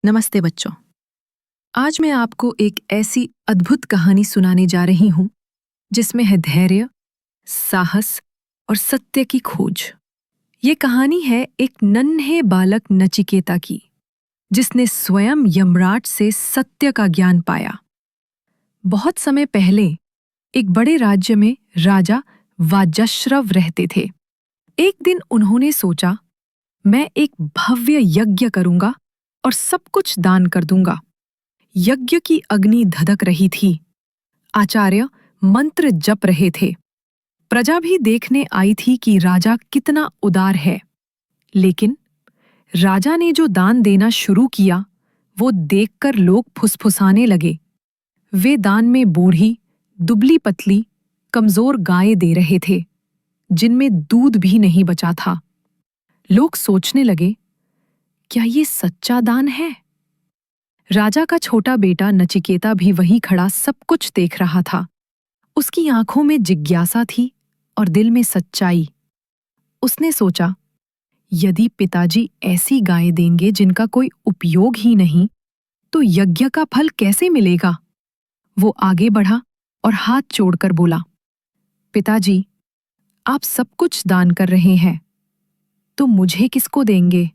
नमस्ते बच्चों। आज मैं आपको एक ऐसी अद्भुत कहानी सुनाने जा रही हूं जिसमें है धैर्य, साहस और सत्य की खोज। ये कहानी है एक नन्हे बालक नचिकेता की, जिसने स्वयं यमराज से सत्य का ज्ञान पाया। बहुत समय पहले एक बड़े राज्य में राजा वाजश्रव रहते थे। एक दिन उन्होंने सोचा, मैं एक भव्य यज्ञ करूंगा और सब कुछ दान कर दूंगा। यज्ञ की अग्नि धधक रही थी। आचार्य मंत्र जप रहे थे। प्रजा भी देखने आई थी कि राजा कितना उदार है। लेकिन राजा ने जो दान देना शुरू किया, वो देखकर लोग फुसफुसाने लगे। वे दान में बूढ़ी, दुबली पतली, कमजोर गायें दे रहे थे, जिनमें दूध भी नहीं बचा था। लोग सोचने लगे, क्या ये सच्चा दान है? राजा का छोटा बेटा नचिकेता भी वहीं खड़ा सब कुछ देख रहा था। उसकी आंखों में जिज्ञासा थी और दिल में सच्चाई। उसने सोचा, यदि पिताजी ऐसी गायें देंगे जिनका कोई उपयोग ही नहीं, तो यज्ञ का फल कैसे मिलेगा? वो आगे बढ़ा और हाथ जोड़कर बोला, पिताजी, आप सब कुछ दान कर रहे हैं, तो मुझे किसको देंगे?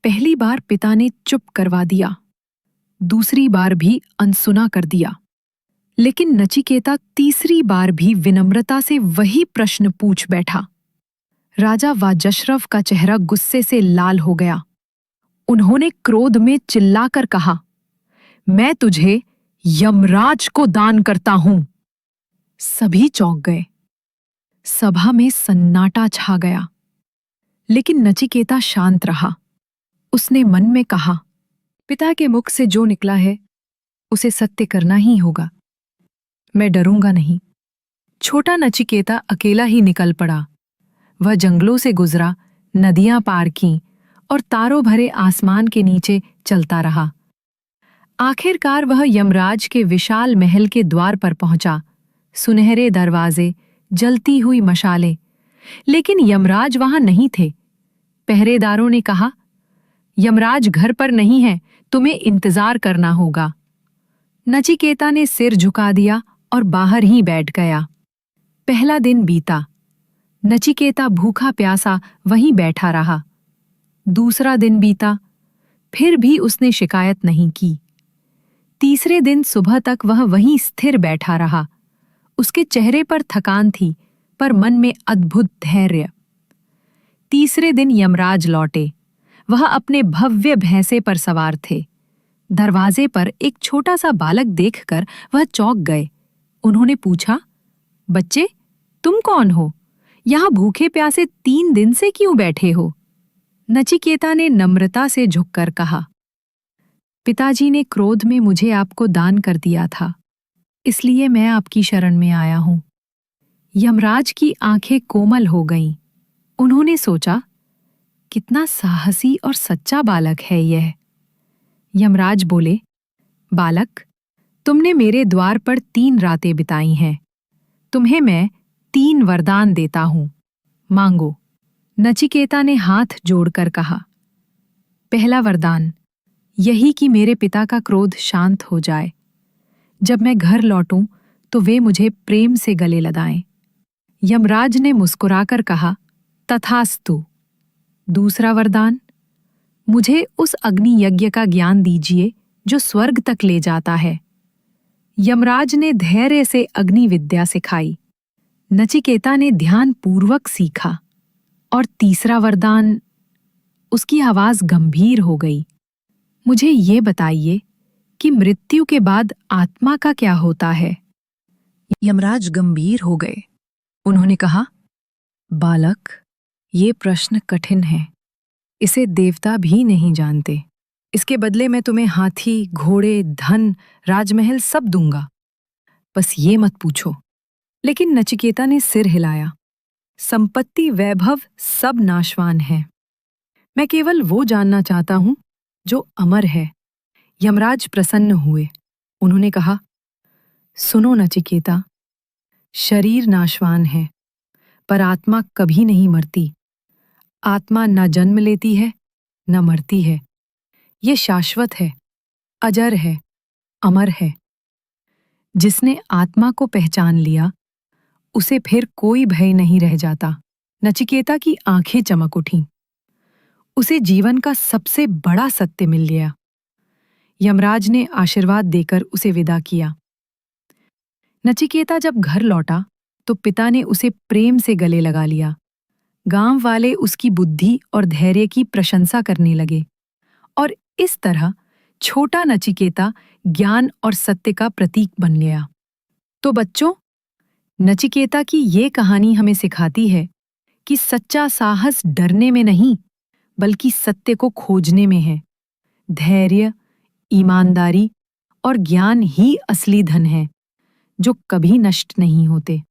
पहली बार पिता ने चुप करवा दिया, दूसरी बार भी अनसुना कर दिया। लेकिन नचिकेता तीसरी बार भी विनम्रता से वही प्रश्न पूछ बैठा। राजा वाजश्रव का चेहरा गुस्से से लाल हो गया। उन्होंने क्रोध में चिल्लाकर कहा, मैं तुझे यमराज को दान करता हूं। सभी चौंक गए। सभा में सन्नाटा छा गया। लेकिन नचिकेता शांत रहा। उसने मन में कहा, पिता के मुख से जो निकला है उसे सत्य करना ही होगा। मैं डरूंगा नहीं। छोटा नचिकेता अकेला ही निकल पड़ा। वह जंगलों से गुजरा, नदियां पार कीं और तारों भरे आसमान के नीचे चलता रहा। आखिरकार वह यमराज के विशाल महल के द्वार पर पहुंचा। सुनहरे दरवाजे, जलती हुई मशालें। लेकिन यमराज वहां नहीं थे। पहरेदारों ने कहा, यमराज घर पर नहीं है, तुम्हें इंतजार करना होगा। नचिकेता ने सिर झुका दिया और बाहर ही बैठ गया। पहला दिन बीता। नचिकेता भूखा प्यासा वहीं बैठा रहा। दूसरा दिन बीता, फिर भी उसने शिकायत नहीं की। तीसरे दिन सुबह तक वह वहीं स्थिर बैठा रहा। उसके चेहरे पर थकान थी, पर मन में अद्भुत धैर्य। तीसरे दिन यमराज लौटे। वह अपने भव्य भैंसे पर सवार थे। दरवाजे पर एक छोटा सा बालक देखकर वह चौंक गए। उन्होंने पूछा, बच्चे, तुम कौन हो? यहां भूखे प्यासे 3 दिन से क्यों बैठे हो? नचिकेता ने नम्रता से झुककर कहा, पिताजी ने क्रोध में मुझे आपको दान कर दिया था, इसलिए मैं आपकी शरण में आया हूं। यमराज की आंखें कोमल हो गईं। उन्होंने सोचा, कितना साहसी और सच्चा बालक है यह। यमराज बोले, बालक, तुमने मेरे द्वार पर 3 रातें बिताई हैं। तुम्हें मैं 3 वरदान देता हूं, मांगो। नचिकेता ने हाथ जोड़कर कहा, पहला वरदान, यही कि मेरे पिता का क्रोध शांत हो जाए। जब मैं घर लौटूं तो वे मुझे प्रेम से गले लगाएं। यमराज ने मुस्कुराकर कहा, तथास्तु। दूसरा वरदान, मुझे उस अग्नि यज्ञ का ज्ञान दीजिए जो स्वर्ग तक ले जाता है। यमराज ने धैर्य से अग्नि विद्या सिखाई। नचिकेता ने ध्यान पूर्वक सीखा। और तीसरा वरदान, उसकी आवाज गंभीर हो गई, मुझे ये बताइए कि मृत्यु के बाद आत्मा का क्या होता है? यमराज गंभीर हो गए। उन्होंने कहा, बालक, ये प्रश्न कठिन है। इसे देवता भी नहीं जानते। इसके बदले मैं तुम्हें हाथी, घोड़े, धन, राजमहल सब दूंगा। बस ये मत पूछो। लेकिन नचिकेता ने सिर हिलाया, संपत्ति, वैभव सब नाशवान है। मैं केवल वो जानना चाहता हूं जो अमर है। यमराज प्रसन्न हुए। उन्होंने कहा, सुनो नचिकेता, शरीर नाशवान है, पर आत्मा कभी नहीं मरती। आत्मा न जन्म लेती है, न मरती है। ये शाश्वत है, अजर है, अमर है। जिसने आत्मा को पहचान लिया, उसे फिर कोई भय नहीं रह जाता। नचिकेता की आंखें चमक उठीं। उसे जीवन का सबसे बड़ा सत्य मिल गया। यमराज ने आशीर्वाद देकर उसे विदा किया। नचिकेता जब घर लौटा तो पिता ने उसे प्रेम से गले लगा लिया। गांव वाले उसकी बुद्धि और धैर्य की प्रशंसा करने लगे और इस तरह छोटा नचिकेता ज्ञान और सत्य का प्रतीक बन गया। तो बच्चों, नचिकेता की ये कहानी हमें सिखाती है कि सच्चा साहस डरने में नहीं, बल्कि सत्य को खोजने में है। धैर्य, ईमानदारी और ज्ञान ही असली धन है, जो कभी नष्ट नहीं होते।